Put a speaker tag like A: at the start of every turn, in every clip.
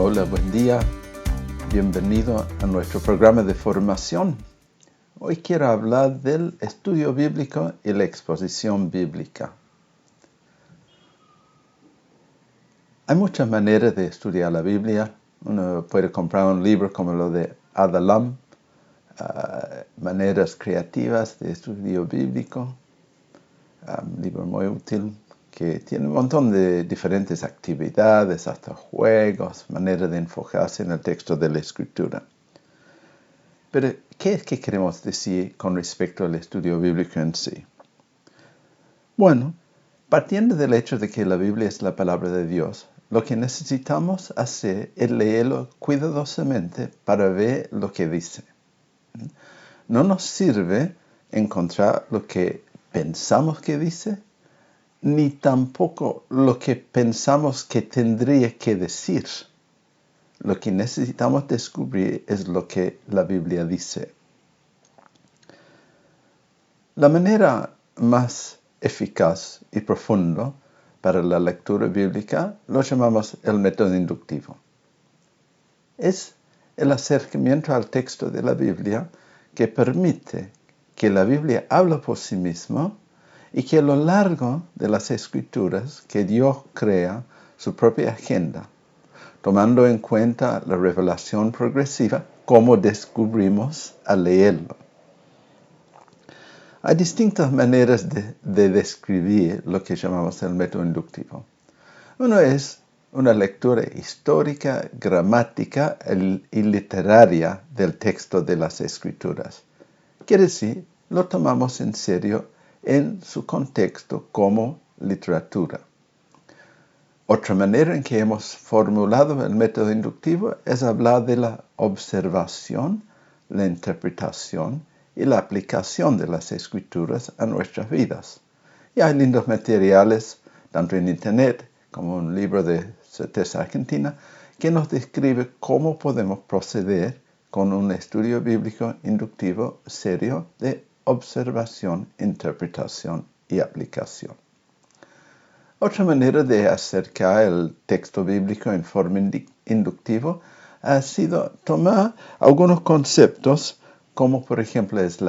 A: Hola, buen día. Bienvenido a nuestro programa de formación. Hoy quiero hablar del estudio bíblico y la exposición bíblica. Hay muchas maneras de estudiar la Biblia. Uno puede comprar un libro como lo de Ada Lam, maneras creativas de estudio bíblico, un libro muy útil que tiene un montón de diferentes actividades, hasta juegos, maneras de enfocarse en el texto de la Escritura. Pero, ¿qué es que queremos decir con respecto al estudio bíblico en sí? Bueno, partiendo del hecho de que la Biblia es la palabra de Dios, lo que necesitamos hacer es leerlo cuidadosamente para ver lo que dice. No nos sirve encontrar lo que pensamos que dice, ni tampoco lo que pensamos que tendría que decir. Lo que necesitamos descubrir es lo que la Biblia dice. La manera más eficaz y profunda para la lectura bíblica lo llamamos el método inductivo. Es el acercamiento al texto de la Biblia que permite que la Biblia hable por sí misma y que a lo largo de las Escrituras que Dios crea su propia agenda, tomando en cuenta la revelación progresiva, como descubrimos al leerlo. Hay distintas maneras de describir lo que llamamos el método inductivo. Uno es una lectura histórica, gramática y literaria del texto de las Escrituras. Quiere decir, lo tomamos en serio en su contexto como literatura. Otra manera en que hemos formulado el método inductivo es hablar de la observación, la interpretación y la aplicación de las Escrituras a nuestras vidas. Y hay lindos materiales, tanto en Internet como un libro de Certeza Argentina, que nos describe cómo podemos proceder con un estudio bíblico inductivo serio de observación, interpretación y aplicación. Otra manera de acercar el texto bíblico en forma inductiva ha sido tomar algunos conceptos, como por ejemplo es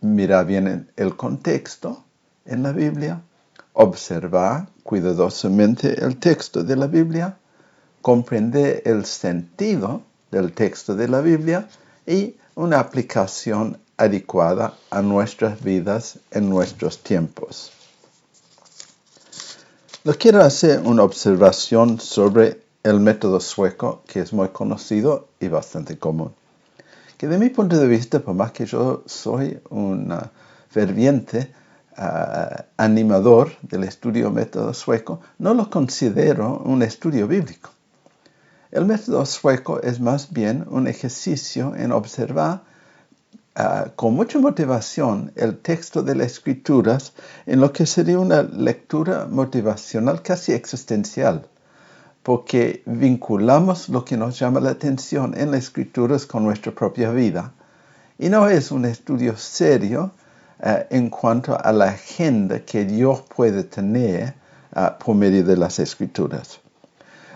A: mirar bien el contexto en la Biblia, observar cuidadosamente el texto de la Biblia, comprender el sentido del texto de la Biblia y una aplicación adecuada a nuestras vidas en nuestros tiempos. Quiero hacer una observación sobre el método sueco, que es muy conocido y bastante común. Que de mi punto de vista, por más que yo soy un ferviente animador del estudio método sueco, no lo considero un estudio bíblico. El método sueco es más bien un ejercicio en observar con mucha motivación el texto de las Escrituras en lo que sería una lectura motivacional casi existencial, porque vinculamos lo que nos llama la atención en las Escrituras con nuestra propia vida. Y no es un estudio serio en cuanto a la agenda que Dios puede tener por medio de las Escrituras.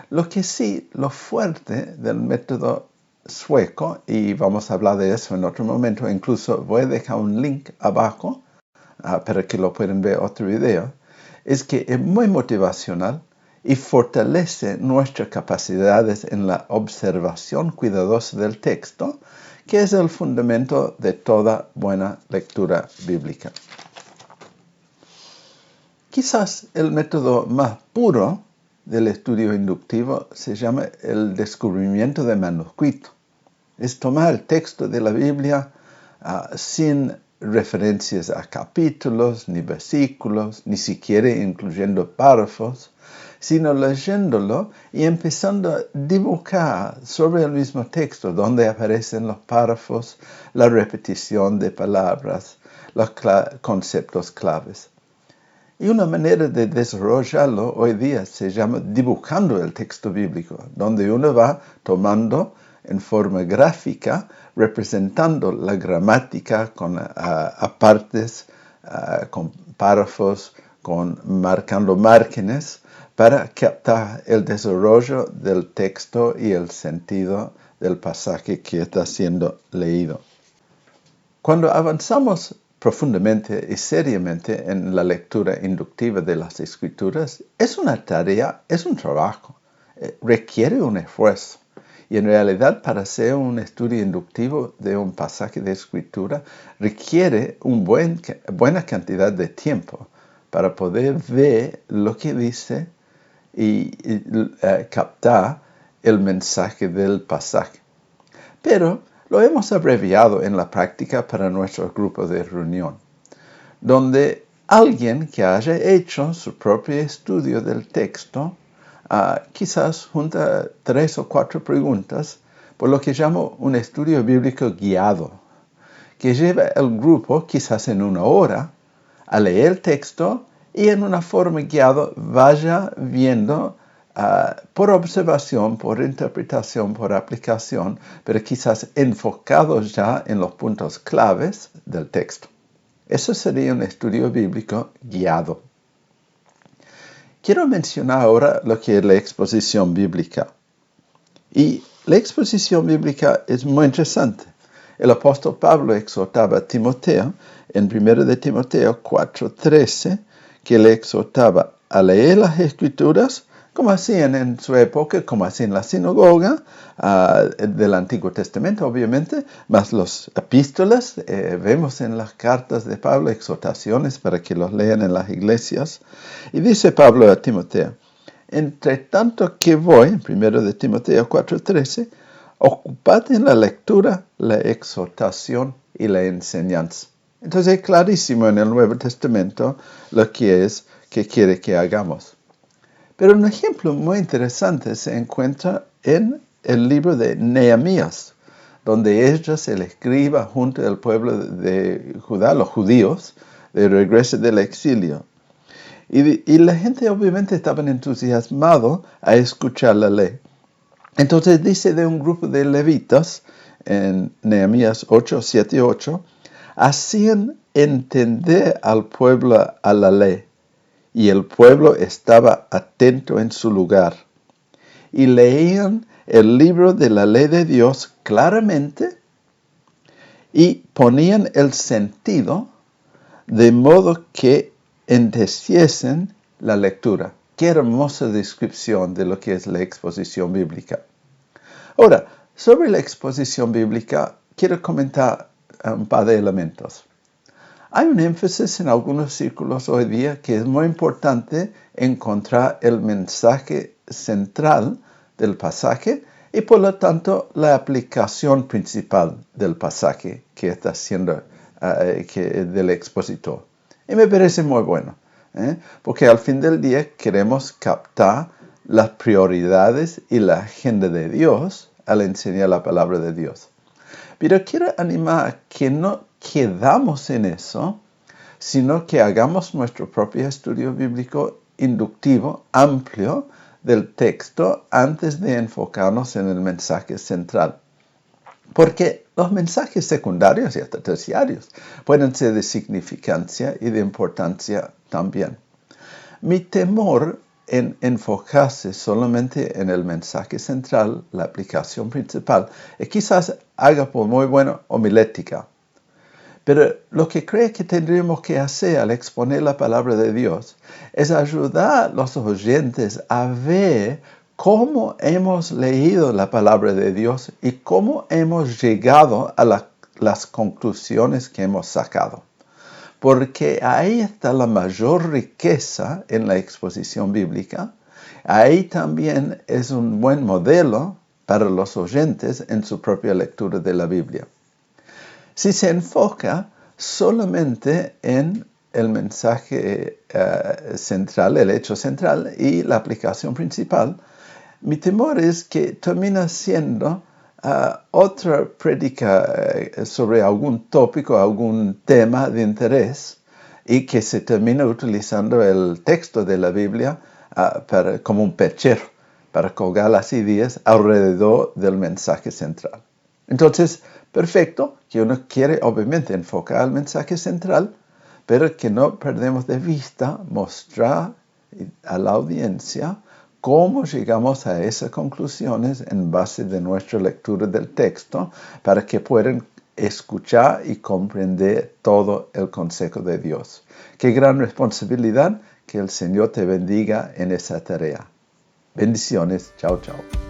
A: Lo que sí, lo fuerte del método sueco, y vamos a hablar de eso en otro momento, incluso voy a dejar un link abajo para que lo puedan ver otro video, es que es muy motivacional y fortalece nuestras capacidades en la observación cuidadosa del texto, que es el fundamento de toda buena lectura bíblica. Quizás el método más puro del estudio inductivo se llama el descubrimiento de manuscrito. Es tomar el texto de la Biblia sin referencias a capítulos, ni versículos, ni siquiera incluyendo párrafos, sino leyéndolo y empezando a dibujar sobre el mismo texto donde aparecen los párrafos, la repetición de palabras, los conceptos claves. Y una manera de desarrollarlo hoy día se llama dibujando el texto bíblico, donde uno va tomando en forma gráfica, representando la gramática con apartes, con párrafos, marcando márgenes, para captar el desarrollo del texto y el sentido del pasaje que está siendo leído. Cuando avanzamos profundamente y seriamente en la lectura inductiva de las Escrituras, es una tarea, es un trabajo, requiere un esfuerzo. Y en realidad, para hacer un estudio inductivo de un pasaje de Escritura, requiere una buena cantidad de tiempo para poder ver lo que dice y captar el mensaje del pasaje. Pero lo hemos abreviado en la práctica para nuestros grupos de reunión, donde alguien que haya hecho su propio estudio del texto quizás junta 3 o 4 preguntas, por lo que llamo un estudio bíblico guiado, que lleva al grupo, quizás en 1 hora, a leer el texto y en una forma guiada vaya viendo por observación, por interpretación, por aplicación, pero quizás enfocados ya en los puntos claves del texto. Eso sería un estudio bíblico guiado. Quiero mencionar ahora lo que es la exposición bíblica. Y la exposición bíblica es muy interesante. El apóstol Pablo exhortaba a Timoteo, en 1 de Timoteo 4:13, que le exhortaba a leer las Escrituras, como hacían en su época, como hacían en la sinagoga del Antiguo Testamento, obviamente, más los epístolas. Vemos en las cartas de Pablo exhortaciones para que los lean en las iglesias. Y dice Pablo a Timoteo, entre tanto que voy, en 1 de Timoteo 4:13, ocupate en la lectura, la exhortación y la enseñanza. Entonces es clarísimo en el Nuevo Testamento lo que es que quiere que hagamos. Pero un ejemplo muy interesante se encuentra en el libro de Nehemías, donde ella se le escriba junto al pueblo de Judá, los judíos, de regreso del exilio. Y la gente obviamente estaba entusiasmada a escuchar la ley. Entonces dice de un grupo de levitas en Nehemías 8:7-8, hacían entender al pueblo a la ley, y el pueblo estaba atento en su lugar. Y leían el libro de la ley de Dios claramente y ponían el sentido de modo que entendiesen la lectura. Qué hermosa descripción de lo que es la exposición bíblica. Ahora, sobre la exposición bíblica, quiero comentar un par de elementos. Hay un énfasis en algunos círculos hoy día que es muy importante encontrar el mensaje central del pasaje y por lo tanto la aplicación principal del pasaje que está haciendo del expositor. Y me parece muy bueno, porque al fin del día queremos captar las prioridades y la agenda de Dios al enseñar la palabra de Dios. Pero quiero animar a que no quedamos en eso, sino que hagamos nuestro propio estudio bíblico inductivo, amplio, del texto antes de enfocarnos en el mensaje central. Porque los mensajes secundarios y hasta terciarios pueden ser de significancia y de importancia también. Mi temor en enfocarse solamente en el mensaje central, la aplicación principal, quizás haga por muy buena homilética. Pero lo que creo que tendríamos que hacer al exponer la palabra de Dios es ayudar a los oyentes a ver cómo hemos leído la palabra de Dios y cómo hemos llegado a las conclusiones que hemos sacado. Porque ahí está la mayor riqueza en la exposición bíblica. Ahí también es un buen modelo para los oyentes en su propia lectura de la Biblia. Si se enfoca solamente en el mensaje central, el hecho central y la aplicación principal, mi temor es que termina siendo otra prédica sobre algún tópico, algún tema de interés y que se termina utilizando el texto de la Biblia como un perchero para colgar las ideas alrededor del mensaje central. Entonces, perfecto, que uno quiere obviamente enfocar el mensaje central, pero que no perdemos de vista mostrar a la audiencia cómo llegamos a esas conclusiones en base de nuestra lectura del texto para que puedan escuchar y comprender todo el consejo de Dios. Qué gran responsabilidad. Que el Señor te bendiga en esa tarea. Bendiciones. Chao, chao.